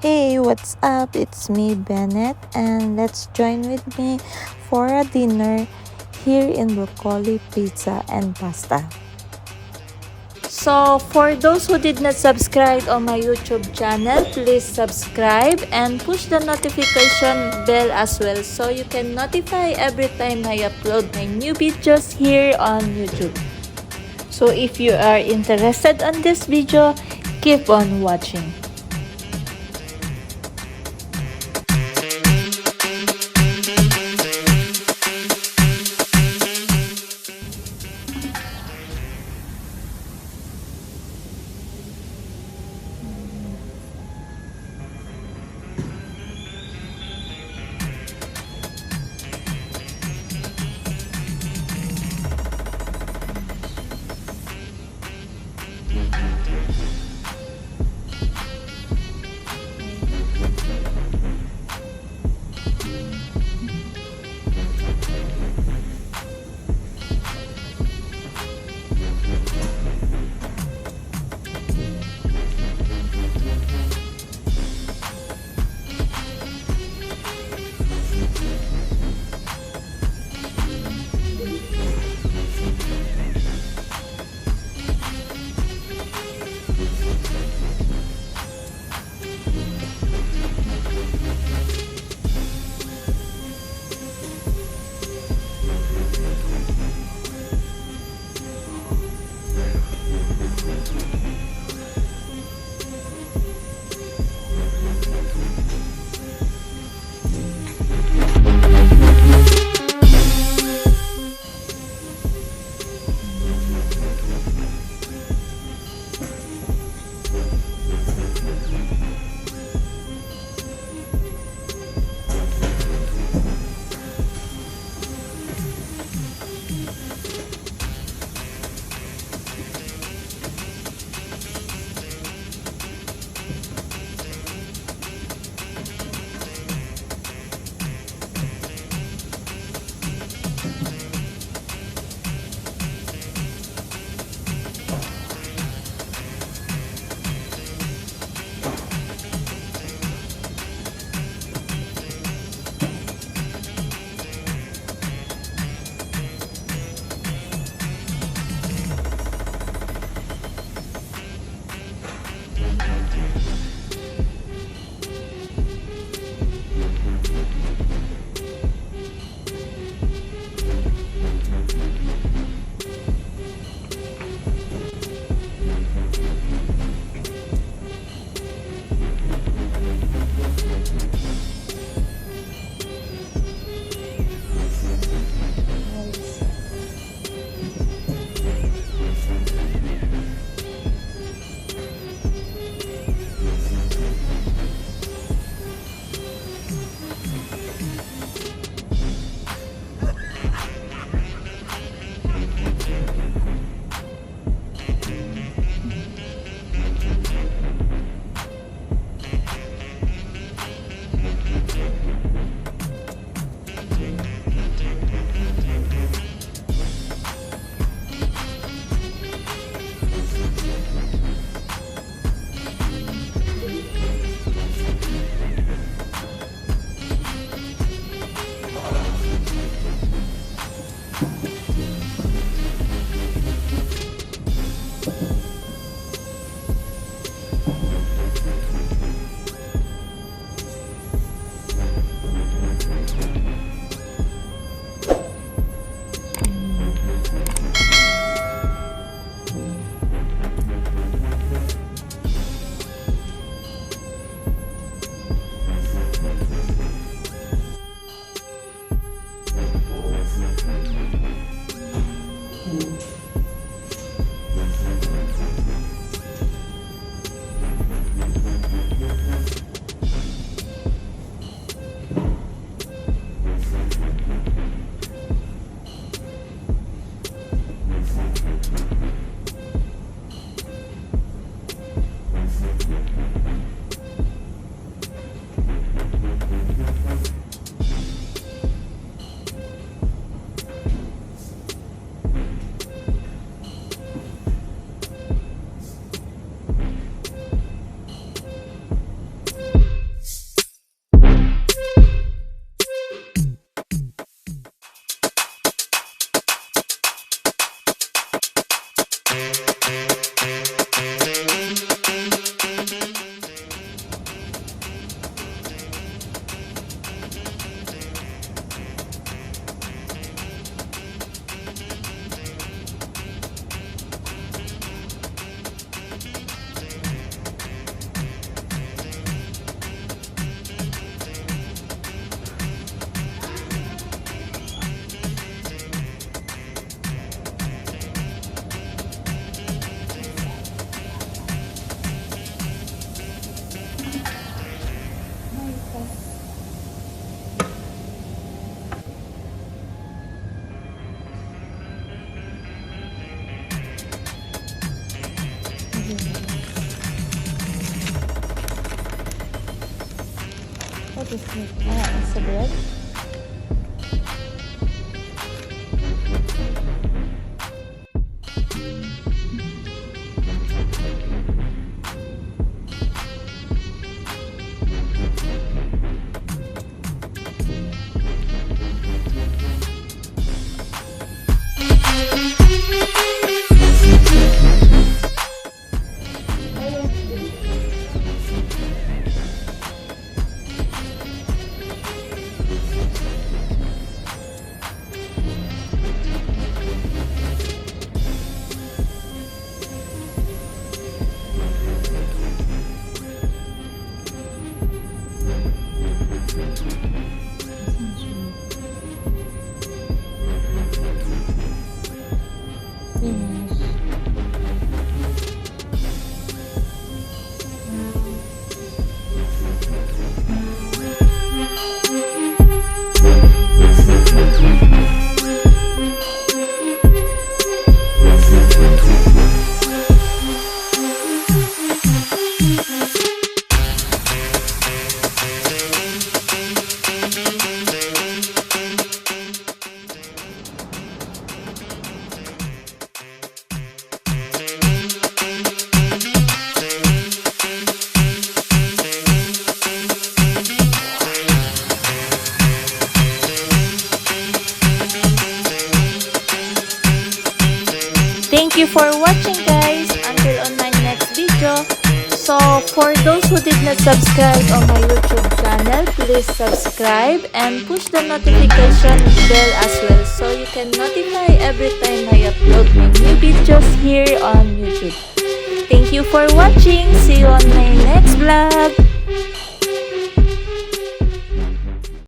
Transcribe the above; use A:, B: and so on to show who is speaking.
A: Hey, what's up? It's me, Bennett, and let's join with me for a dinner here in Broccoli Pizza and Pasta. So, for those who did not subscribe on my YouTube channel, please subscribe and push the notification bell as well so you can notify every time I upload my new videos here on YouTube. So, if you are interested on this video, keep on watching. What is it? It's a bread. Finish. Thank you for watching, guys. Until on my next video. So for those who did not subscribe on my YouTube channel, please subscribe and push the notification bell as well so you can notify every time I upload my new videos here on YouTube. Thank you for watching. See you on my next vlog.